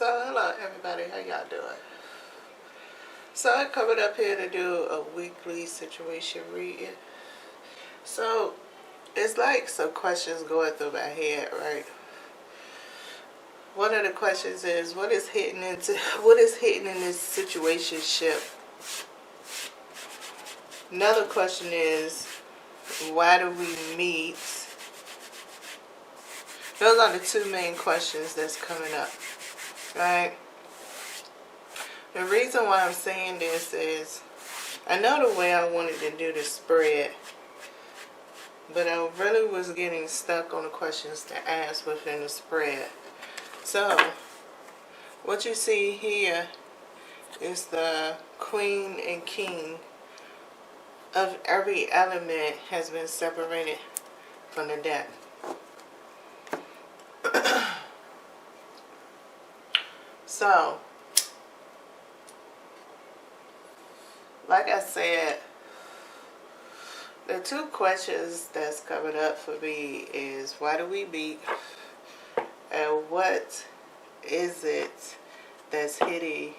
So hello everybody, how y'all doing? So I covered up here to do a weekly situation reading. So it's like some questions going through my head, right? One of the questions is what is hidden in this situationship? Another question is why do we meet? Those are the two main questions that's coming up, right? The reason why I'm saying this is I know the way I wanted to do the spread, but I really was getting stuck on the questions to ask within the spread. So what you see here is the Queen and King of every element has been separated from the deck. So, like I said, the two questions that's covered up for me is why do we meet and what is it that's hidden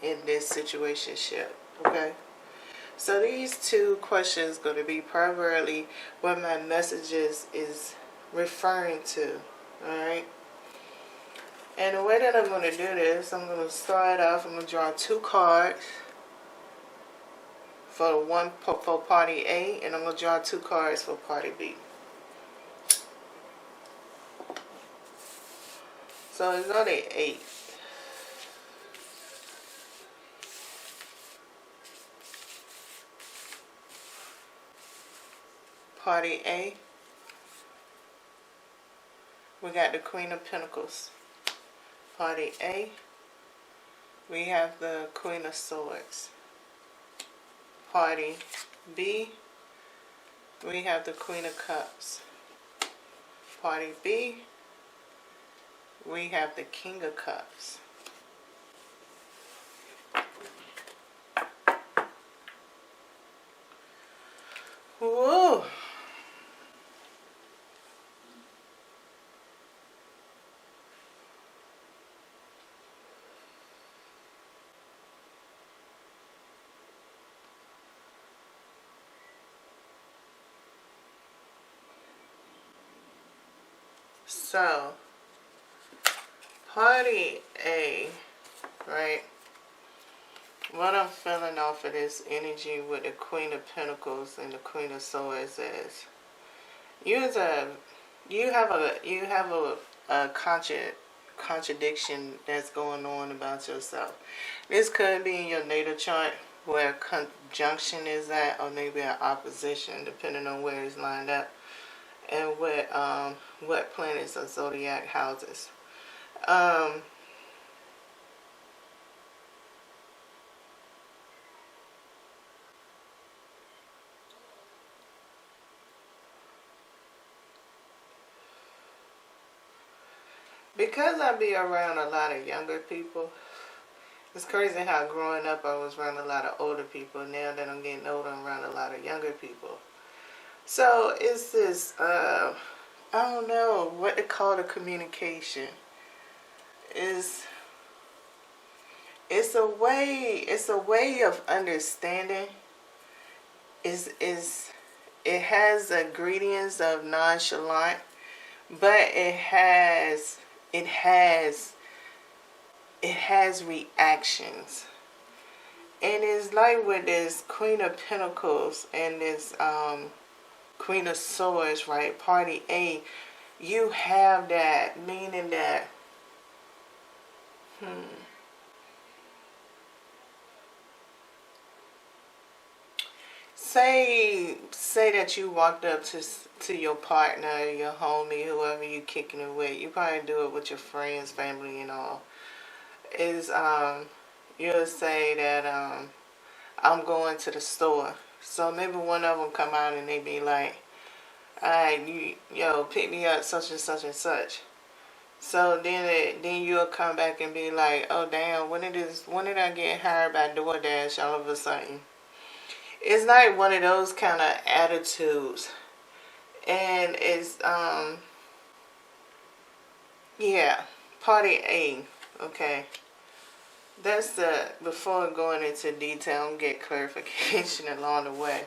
in this situationship, okay? So these two questions going to be primarily what my messages is referring to, alright? And the way that I'm going to do this, I'm going to start off, I'm going to draw two cards for party A, and I'm going to draw two cards for party B. So it's on the 8. Party A, we got the Queen of Pentacles. Party A, we have the Queen of Swords. Party B, we have the Queen of Cups. Party B, we have the King of Cups. Whoa! So, party A, right? What I'm feeling off of this energy with the Queen of Pentacles and the Queen of Swords is you have a contradiction that's going on about yourself. This could be in your natal chart where conjunction is at, or maybe an opposition, depending on where it's lined up and what planets or zodiac houses. Because I be around a lot of younger people, it's crazy how growing up I was around a lot of older people. Now that I'm getting older, I'm around a lot of younger people. So it's this, I don't know what to call the communication. It's a way of understanding. It has ingredients of nonchalant, but it has reactions. And it's like with this Queen of Pentacles and this Queen of Swords, right? Party A, you have that, meaning that say that you walked up to your partner, your homie, whoever you kicking it with. You probably do it with your friends, family, and all. You'll say that I'm going to the store. So maybe one of them come out and they be like, alright, pick me up such and such and such. So then you'll come back and be like, oh damn, when did I get hired by DoorDash all of a sudden? It's like one of those kind of attitudes. And it's yeah, party A, Okay. That's before going into detail, get clarification along the way.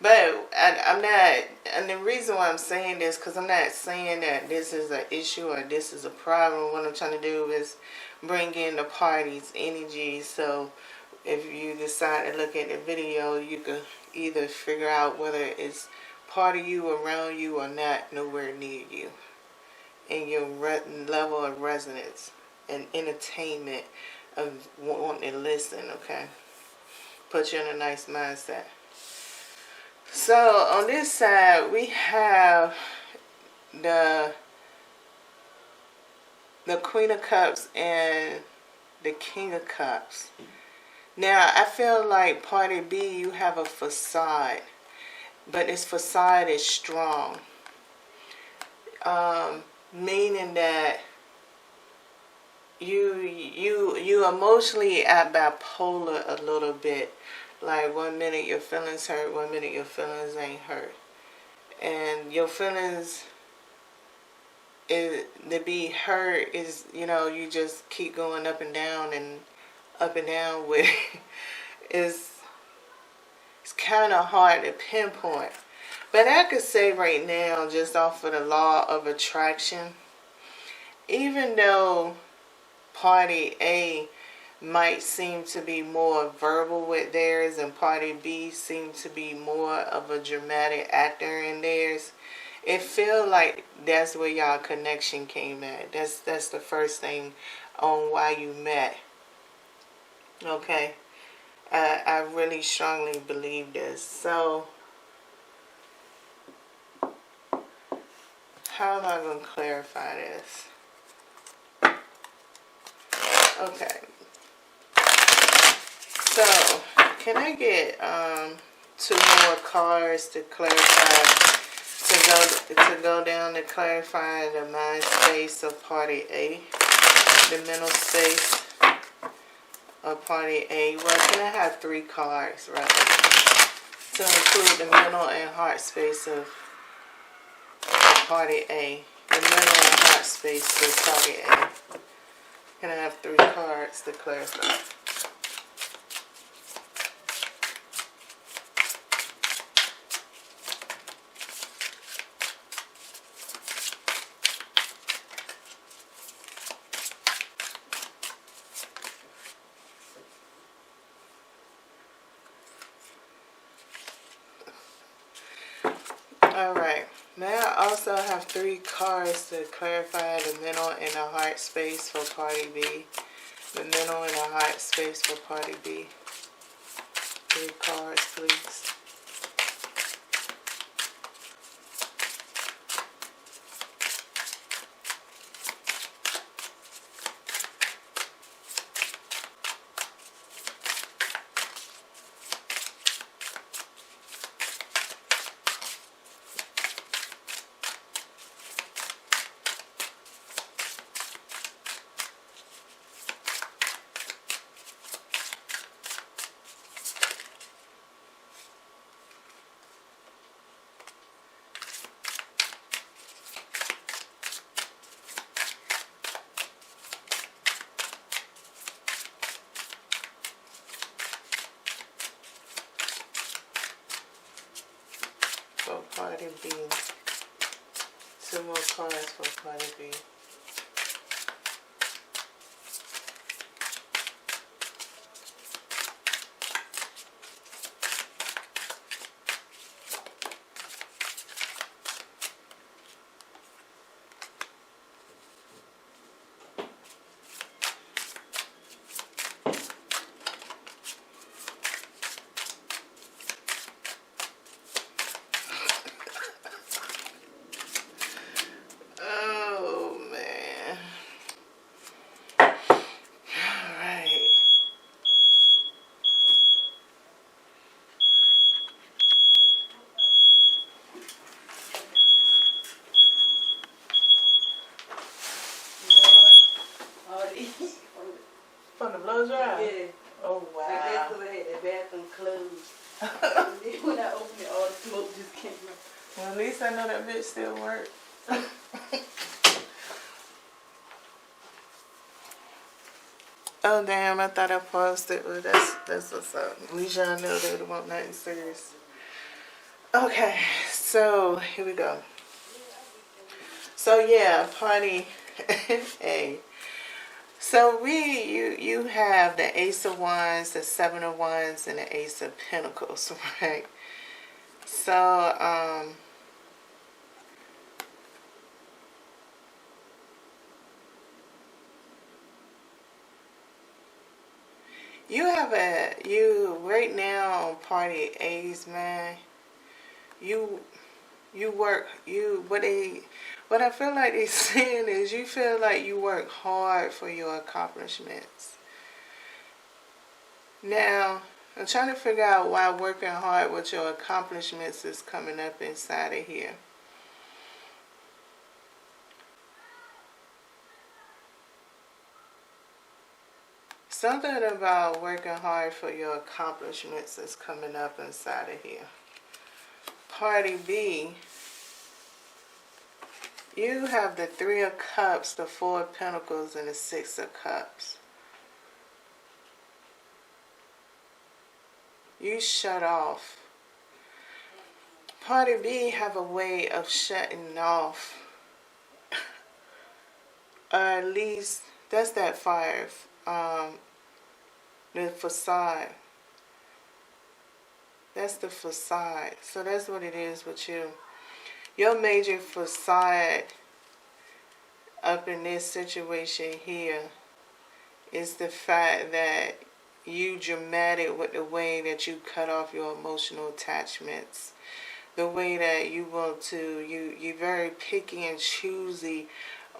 But I'm not, and the reason why I'm saying this, because I'm not saying that this is an issue or this is a problem. What I'm trying to do is bring in the party's energy. So if you decide to look at the video, you can either figure out whether it's part of you, around you, or not, nowhere near you. And your level of resonance and entertainment of wanting to listen, okay? Put you in a nice mindset. So on this side, we have the Queen of Cups and the King of Cups. Now, I feel like party B, you have a facade, but this facade is strong. Meaning that you emotionally at bipolar a little bit. Like 1 minute your feelings hurt, 1 minute your feelings ain't hurt. And your feelings to be hurt is, you just keep going up and down with it's kind of hard to pinpoint. But I could say right now, just off of the law of attraction, even though party A might seem to be more verbal with theirs and party B seems to be more of a dramatic actor in theirs, it feels like that's where y'all connection came at. That's the first thing on why you met. Okay? I really strongly believe this. So, how am I going to clarify this? Okay. So, can I get 2 more cards to clarify, to go down to clarify the mind space of party A, the mental space of party A? Well, can I have 3 cards, right, to include the mental and heart space of party A, the mental and heart space of party A? Can I have 3 cards to clarify? Alright, may I also have 3 cards to clarify the mental and the heart space for party B? The mental and the heart space for party B. 3 cards, please. For party B. 2 more cards for party B. Oh, man. Alright. From the blow dry? Yeah. Oh, wow. Like that's because I had the bathroom closed. And then when I opened it, all the smoke just came out. Well, at least I know that bitch still works. Oh damn, I thought I posted. Well, that's what's up. At least y'all know they don't want nothing serious. Okay, so here we go. So yeah, party A. So you have the Ace of Wands, the Seven of Wands, and the Ace of Pentacles, right? So you right now on party A's, man. You work what I feel like they're saying is you feel like you work hard for your accomplishments. Now, I'm trying to figure out why working hard with your accomplishments is coming up inside of here. Something about working hard for your accomplishments is coming up inside of here. Party B, you have the Three of Cups, the Four of Pentacles, and the Six of Cups. You shut off. Party B have a way of shutting off. Or at least, that's that fire. The facade. That's the facade. So that's what it is with you. Your major facade up in this situation here is the fact that you dramatic with the way that you cut off your emotional attachments. The way that you want to, you're very picky and choosy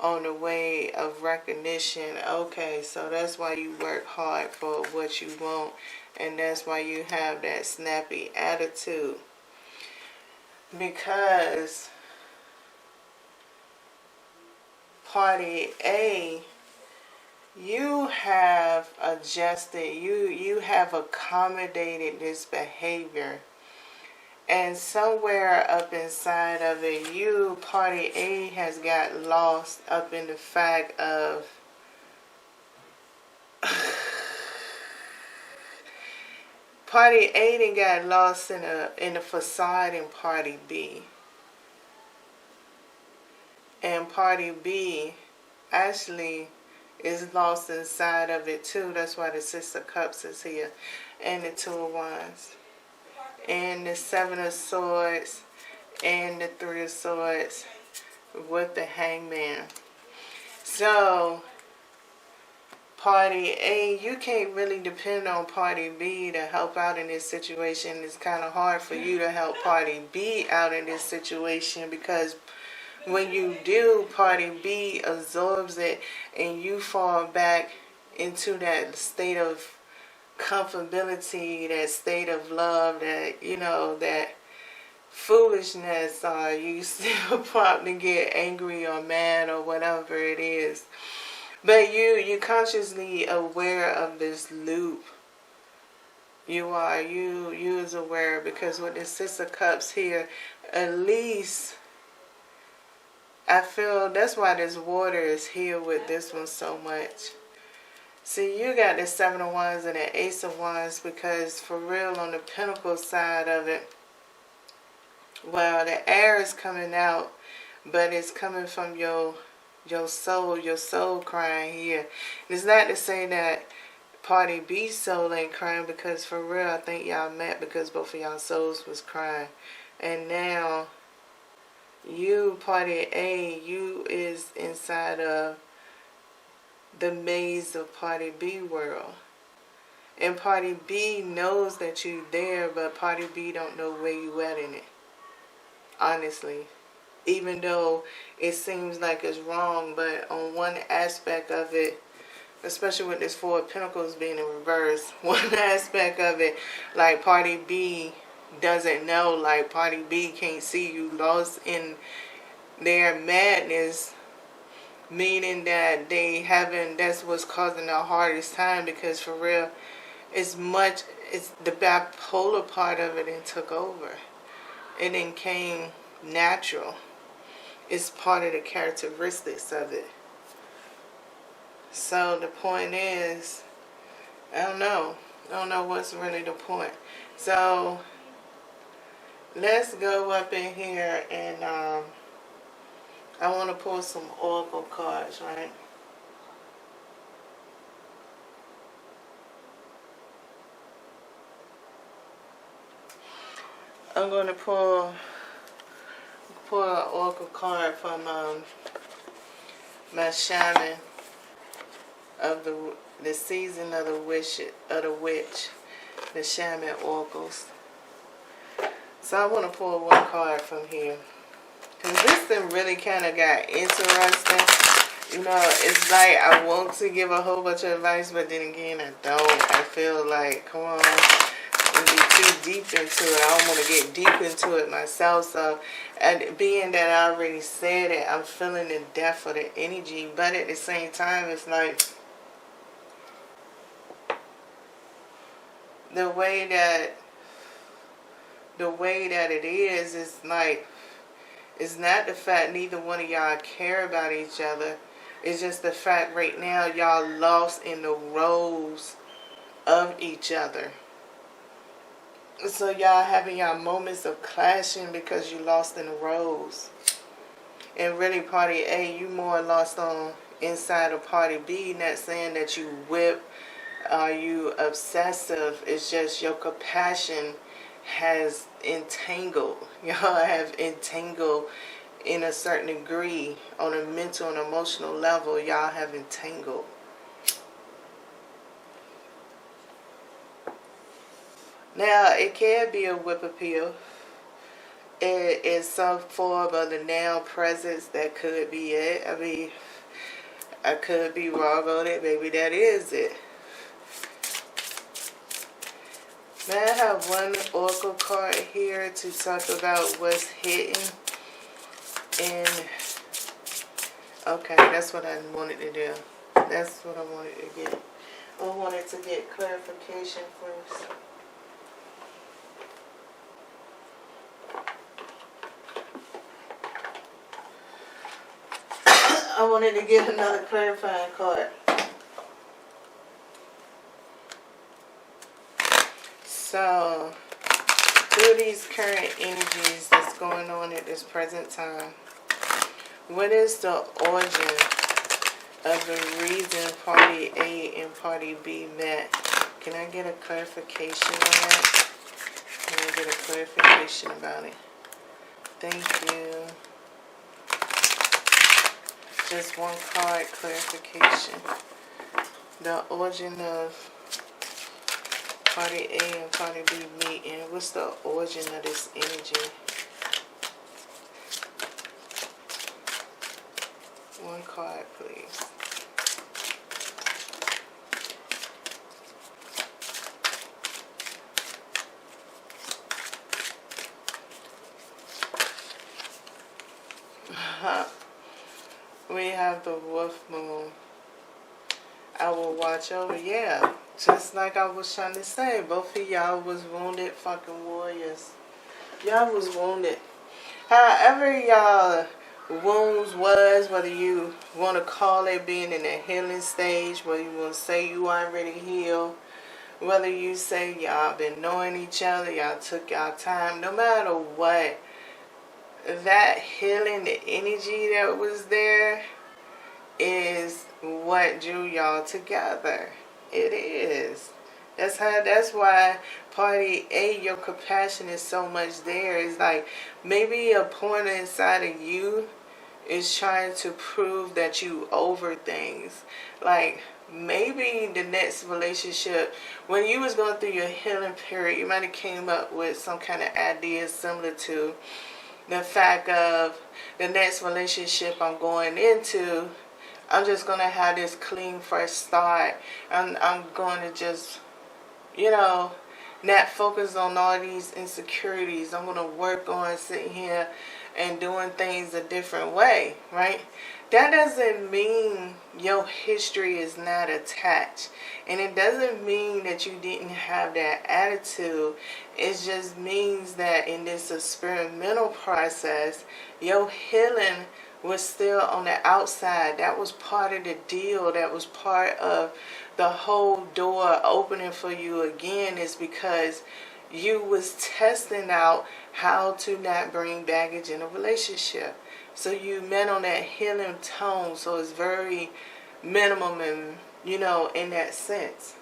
on the way of recognition. Okay, so that's why you work hard for what you want, and that's why you have that snappy attitude. Because party A, you have adjusted, you have accommodated this behavior. And somewhere up inside of it, you, party A, has got lost up in the fact of party A done got lost in the facade in party B. And party B actually is lost inside of it too. That's why the Six of Cups is here. And the Two of Wands. And the Seven of Swords. And the Three of Swords. With the Hangman. So, party A, you can't really depend on party B to help out in this situation. It's kind of hard for you to help party B out in this situation, because when you do, party B absorbs it and you fall back into that state of comfortability, that state of love, that, you know, that foolishness, or you still probably get angry or mad or whatever it is. But you're consciously aware of this loop. You is aware, because with the Six of Cups here, at least I feel that's why this water is here with this one so much. See, you got the Seven of Wands and the Ace of Wands, because for real on the Pentacle side of it, well, the air is coming out, but it's coming from your soul crying here. It's not to say that party B soul ain't crying, because for real, I think y'all met because both of y'all souls was crying. And now, you, party A, you is inside of the maze of party B world. And party B knows that you there, but party B don't know where you at in it. Honestly. Even though it seems like it's wrong, but on one aspect of it, especially with this Four of Pentacles being in reverse, one aspect of it, like party B doesn't know, like party B can't see you lost in their madness, meaning that that's what's causing the hardest time, because for real, it's the bipolar part of it and took over. It then came natural. It's part of the characteristics of it. So the point is, I don't know. I don't know what's really the point. So let's go up in here and I want to pull some oracle cards, right? I'm going to pull an oracle card from my shaman of the season of the witch, the shaman oracles. So I want to pull one card from here. Because this thing really kind of got interesting. You know, it's like I want to give a whole bunch of advice, but then again, I don't. I feel like, come on, I'm be too deep into it. I don't want to get deep into it myself. So, and being that I already said it, I'm feeling the depth of the energy. But at the same time, it's like the way that it is like, it's not the fact neither one of y'all care about each other. It's just the fact right now y'all lost in the roles of each other. So y'all having y'all moments of clashing because you lost in the roles. And really party A, you more lost on inside of party B. Not saying that you whip, you obsessive. It's just your compassion has entangled. Y'all have entangled in a certain degree on a mental and emotional level. Y'all have entangled. Now, it can be a whip appeal. It is some form of the now presence. That could be it. I mean, I could be wrong on it. Maybe that is it. May I have one oracle card here to talk about what's hidden in... Okay, that's what I wanted to do. That's what I wanted to get. I wanted to get clarification first. I wanted to get another clarifying card. So, through these current energies that's going on at this present time, what is the origin of the reason party A and party B met? Can I get a clarification on that? Can I get a clarification about it? Thank you. Just one card clarification. The origin of party A and party B meeting. What's the origin of this energy? One card, please. We have the wolf moon. I will watch over. Yeah, just like I was trying to say, both of y'all was wounded fucking warriors. Y'all was wounded. However y'all wounds was, whether you want to call it being in a healing stage, whether you want to say you already healed, whether you say y'all been knowing each other, y'all took y'all time, no matter what, that healing, the energy that was there is what drew y'all together. It is. That's why party A, your compassion is so much there. It's like maybe a point inside of you is trying to prove that you over things. Like maybe the next relationship, when you was going through your healing period, you might have came up with some kind of idea similar to the fact of the next relationship I'm going into, I'm just going to have this clean, fresh start. I'm going to just, not focus on all these insecurities. I'm going to work on sitting here and doing things a different way, right? That doesn't mean your history is not attached. And it doesn't mean that you didn't have that attitude. It just means that in this experimental process, your healing was still on the outside. That was part of the deal. That was part of the whole door opening for you again is because you was testing out how to not bring baggage in a relationship. So you met on that healing tone, so it's very minimum and, you know, in that sense.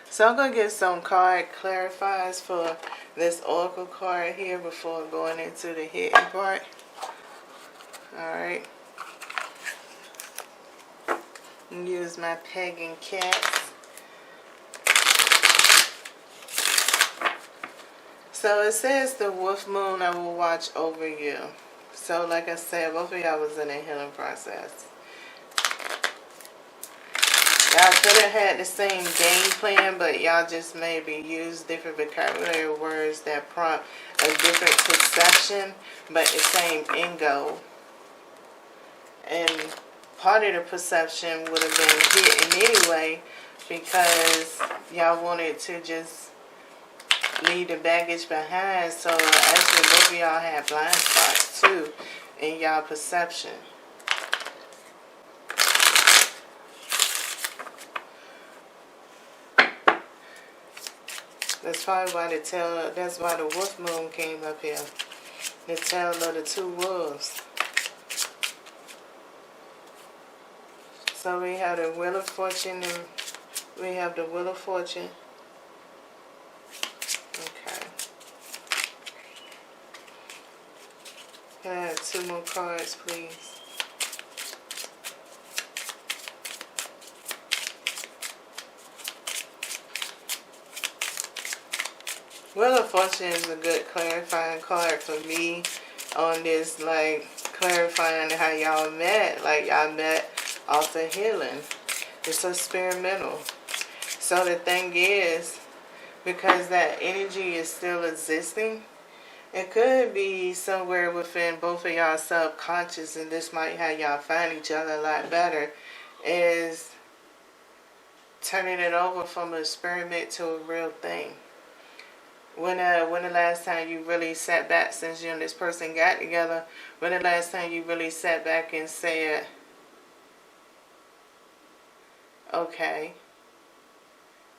So I'm going to get some card clarifiers for this oracle card here before going into the hidden part. Alright. Use my pagan cats. So it says the wolf moon, I will watch over you. So like I said, both of y'all was in a healing process. Y'all could have had the same game plan, but y'all just maybe use different vocabulary words that prompt a different perception, but the same end goal. And part of the perception would have been hidden anyway, because y'all wanted to just leave the baggage behind. So actually both of y'all had blind spots too in y'all perception. That's probably why that's why the wolf moon came up here. The tale of the two wolves. So we have the Wheel of Fortune and we have the Wheel of Fortune. Okay. Can I have 2 more cards, please? Wheel of Fortune is a good clarifying card for me on this, like, clarifying how y'all met. Like, y'all met off the healing. It's experimental. So the thing is, because that energy is still existing, it could be somewhere within both of y'all subconscious, and this might have y'all find each other a lot better, is turning it over from an experiment to a real thing. When the last time you really sat back, since you and this person got together, when the last time you really sat back and said, okay,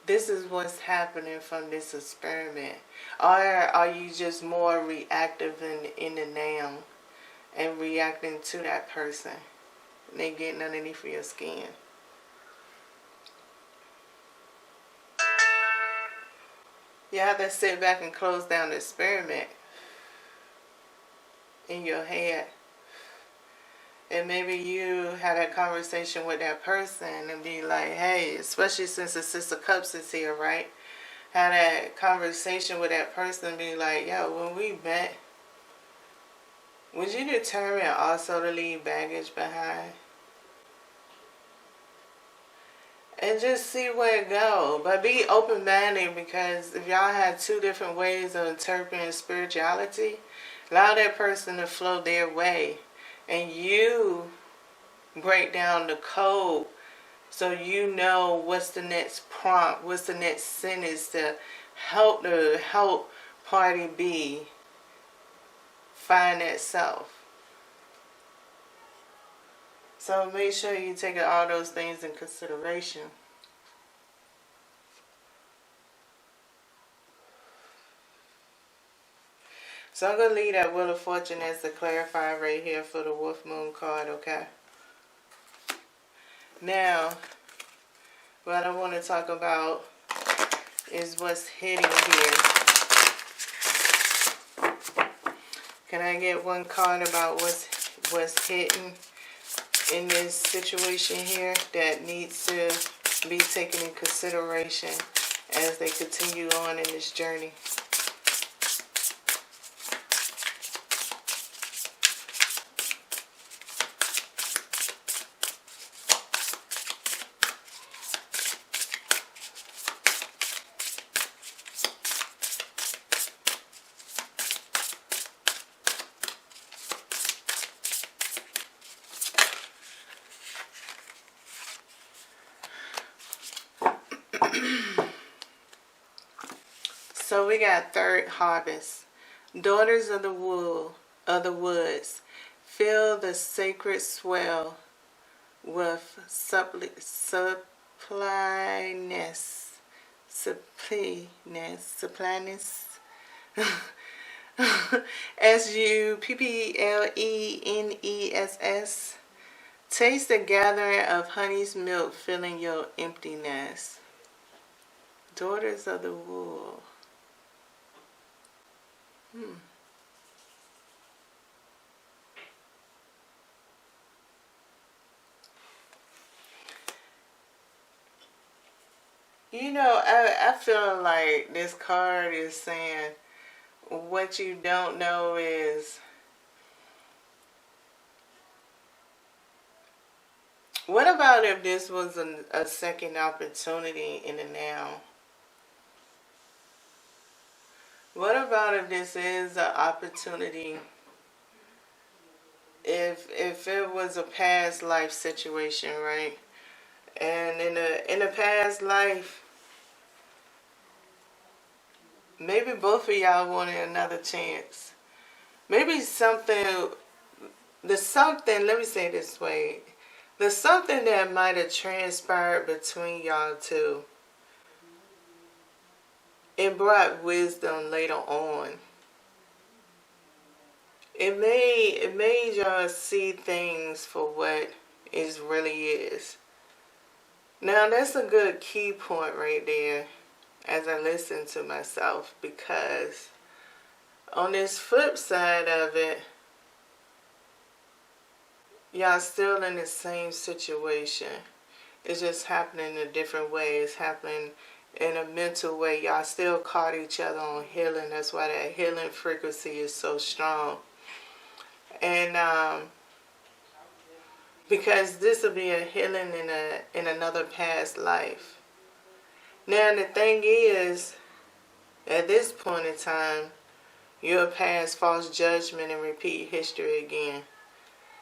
this is what's happening from this experiment? Or are you just more reactive in the now and reacting to that person? They getting underneath your skin. You have to sit back and close down the experiment in your head. And maybe you had a conversation with that person and be like, hey, especially since the Six of Cups is here, right? Had a conversation with that person and be like, yo, when we met, would you determine also to leave baggage behind? And just see where it goes. But be open-minded, because if y'all have 2 different ways of interpreting spirituality, allow that person to flow their way. And you break down the code so you know what's the next prompt, what's the next sentence to help party B find that self. So make sure you take all those things in consideration. So I'm going to leave that Wheel of Fortune as the clarifier right here for the Wolf Moon card, okay? Now, what I want to talk about is what's hidden here. Can I get one card about what's hidden in this situation here that needs to be taken in consideration as they continue on in this journey? So we got third harvest. Daughters of the woods, feel the sacred swell with suppleness. Suppleness. Taste the gathering of honey's milk filling your emptiness. Daughters of the wool. You know, I feel like this card is saying what you don't know is what about if this was a second opportunity in the now? What about if this is an opportunity? If it was a past life situation, right? And in a past life, maybe both of y'all wanted another chance. Maybe let me say it this way. There's something that might have transpired between y'all two. It brought wisdom later on. It made y'all see things for what it really is. Now that's a good key point right there as I listen to myself, because on this flip side of it, y'all still in the same situation. It's just happening in a different way. It's happening in a mental way. Y'all still caught each other on healing. That's why that healing frequency is so strong. And because this will be a healing in another past life. Now the thing is, at this point in time, you'll pass false judgment and repeat history again.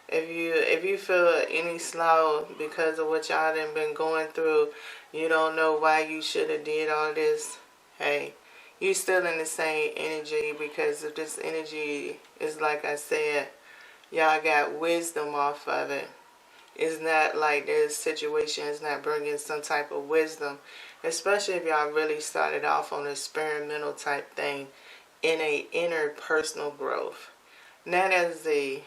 If you feel any slow because of what y'all done been going through, you don't know why you should have did all this, hey, you still in the same energy, because if this energy is, like I said, y'all got wisdom off of it. It's not like this situation is not bringing some type of wisdom, especially if y'all really started off on an experimental type thing in a interpersonal growth. Not as a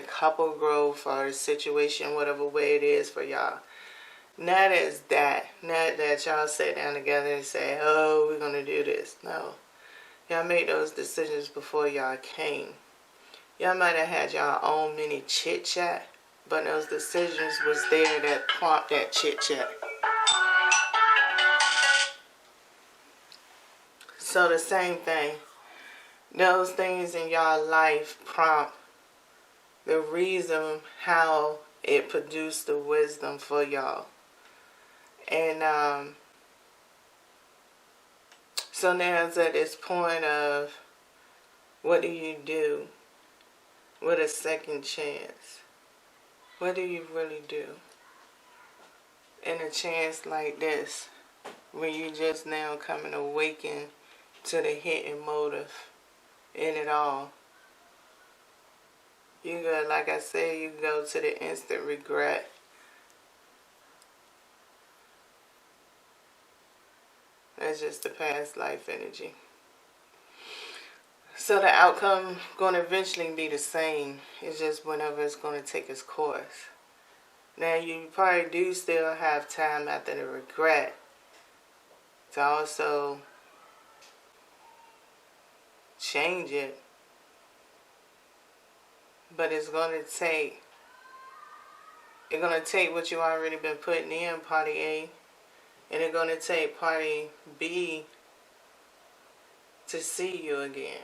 couple growth or a situation, whatever way it is for y'all. Not as that. Not that y'all sit down together and say, oh, we're going to do this. No. Y'all made those decisions before y'all came. Y'all might have had y'all own mini chit-chat, but those decisions was there that prompt that chit-chat. So the same thing. Those things in y'all life prompt the reason how it produced the wisdom for y'all. And so now it's at this point of, what do you do with a second chance? What do you really do in a chance like this, when you just now coming awaken to the hidden motive in it all? You go, like I said, you go to the instant regret. That's just the past life energy. So the outcome going to eventually be the same. It's just whenever it's going to take its course. Now you probably do still have time after the regret to also change it. But it's going to take what you already been putting in, party A, and it's going to take party B to see you again.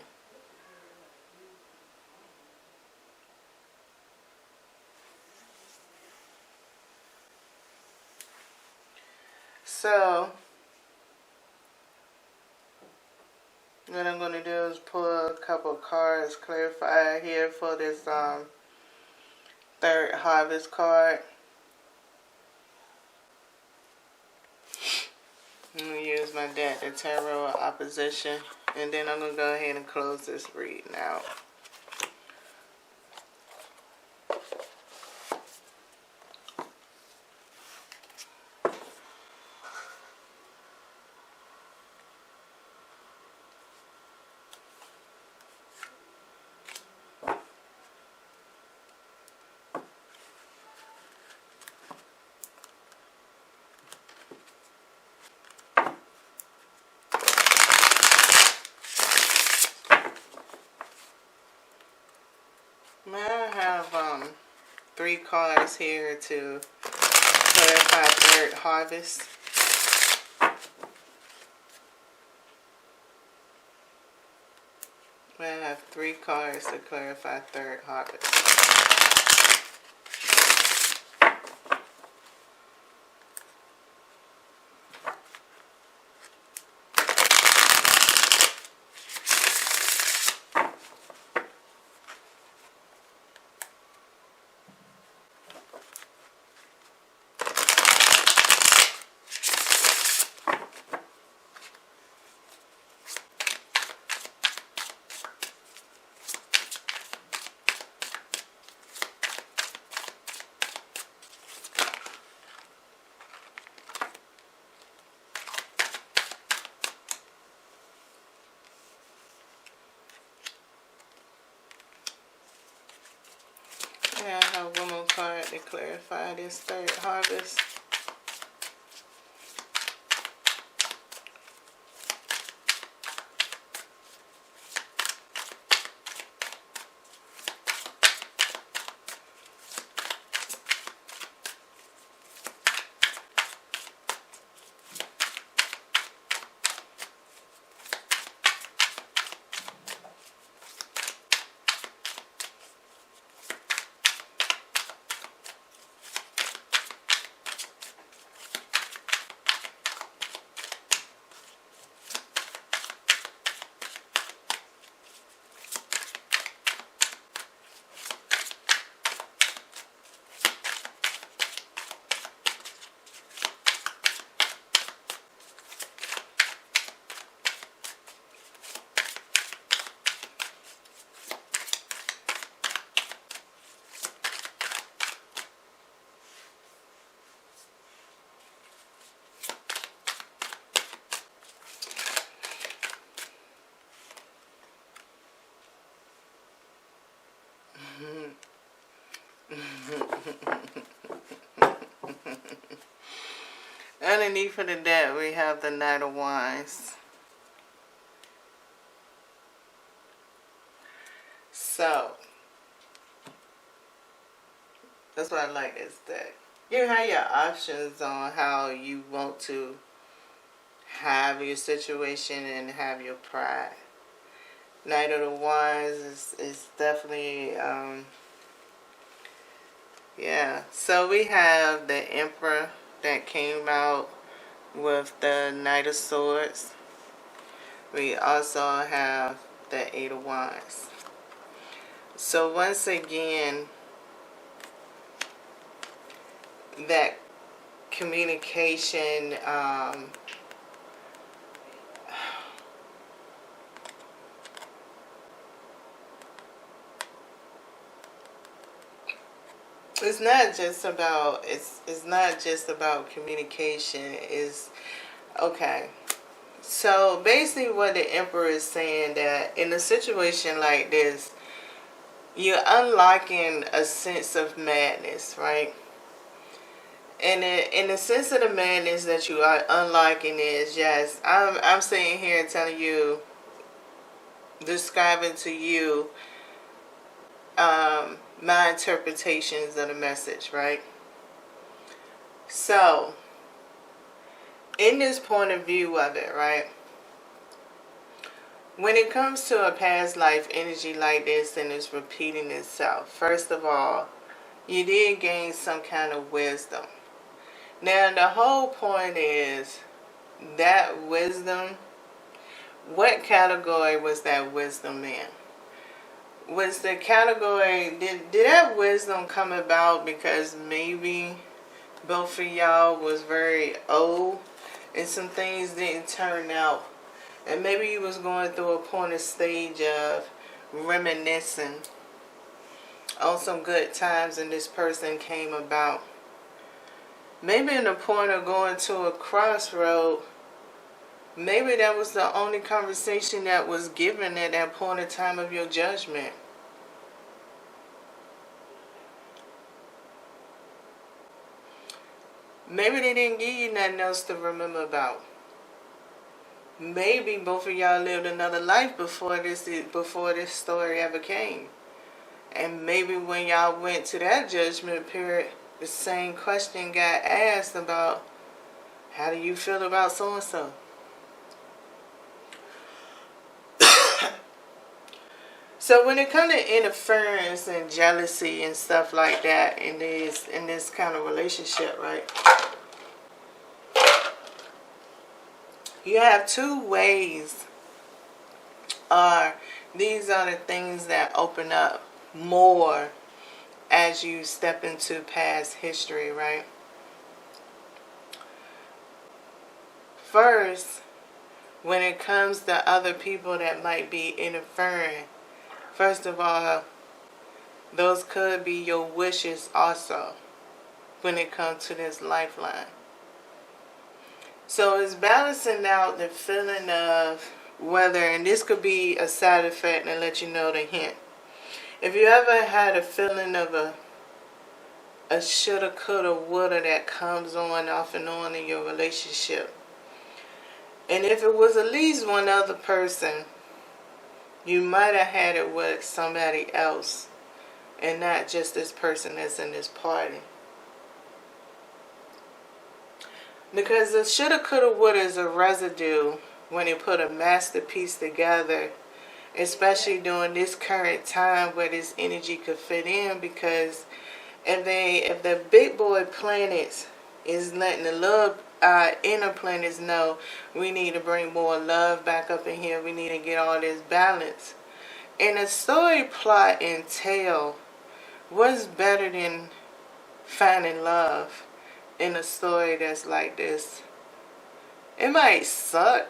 So what I'm going to do is pull a couple of cards, clarify here for this third harvest card. I'm going to use my deck, the Tarot of Opposition. And then I'm going to go ahead and close this reading out. I have 3 cards here to clarify third harvest. I have 3 cards to clarify third harvest. I have one more card to clarify this third harvest. Underneath of the deck, we have the Knight of Wands. So, that's why I like this deck. You have your options on how you want to have your situation and have your pride. Knight of the Wands is definitely, yeah. So we have the Emperor that came out with the Knight of Swords. We also have the 8 of Wands. So once again, that communication, it's not just about communication. Is okay. So basically what the Emperor is saying, that in a situation like this, you're unlocking a sense of madness, right? And in the sense of the madness that you are unlocking is, yes, I'm sitting here telling you, describing to you my interpretations of the message, right? So, in this point of view of it, right? When it comes to a past life energy like this and it's repeating itself, first of all, you did gain some kind of wisdom. Now, the whole point is that wisdom, what category was that wisdom in? Was the category, did that wisdom come about because maybe both of y'all was very old and some things didn't turn out And maybe you was going through a point of stage of reminiscing on some good times and this person came about. Maybe in the point of going to a crossroad, maybe that was the only conversation that was given at that point of time of your judgment. Maybe they didn't give you nothing else to remember about. Maybe both of y'all lived another life before this story ever came. And maybe when y'all went to that judgment period, the same question got asked about, how do you feel about so-and-so? So when it comes to interference and jealousy and stuff like that in this kind of relationship, right? You have two ways. These are the things that open up more as you step into past history, right? First, when it comes to other people that might be interfering, first of all, those could be your wishes also when it comes to this lifeline. So it's balancing out the feeling of whether, and this could be a side effect and let you know the hint. If you ever had a feeling of a shoulda, coulda, woulda that comes on, off and on in your relationship, and if it was at least one other person, you might have had it with somebody else and not just this person that's in this party. Because the shoulda, coulda, woulda is a residue when you put a masterpiece together, especially during this current time where this energy could fit in. Because if the big boy planets is letting the little inner planets know, we need to bring more love back up in here, we need to get all this balance. And a story plot and tale, what's better than finding love in a story that's like this? It might suck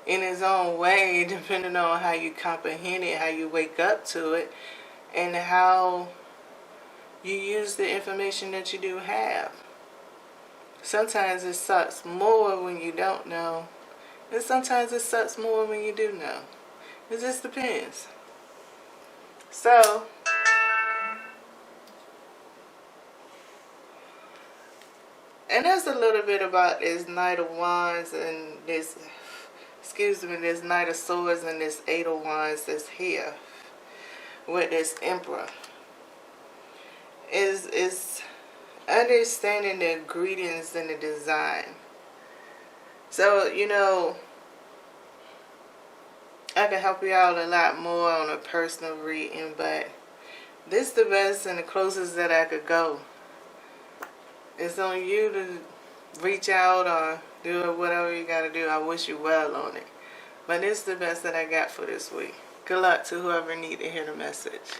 in its own way, depending on how you comprehend it, how you wake up to it, and how you use the information that you do have. Sometimes it sucks more when you don't know, and sometimes it sucks more when you do know. It just depends. So, and that's a little bit about this Knight of Wands and this Knight of Swords and this Eight of Wands that's here with this Emperor. Is understanding the ingredients and the design. So, I can help you out a lot more on a personal reading, but this is the best and the closest that I could go. It's on you to reach out or do whatever you got to do. I wish you well on it. But this is the best that I got for this week. Good luck to whoever need to hear the message.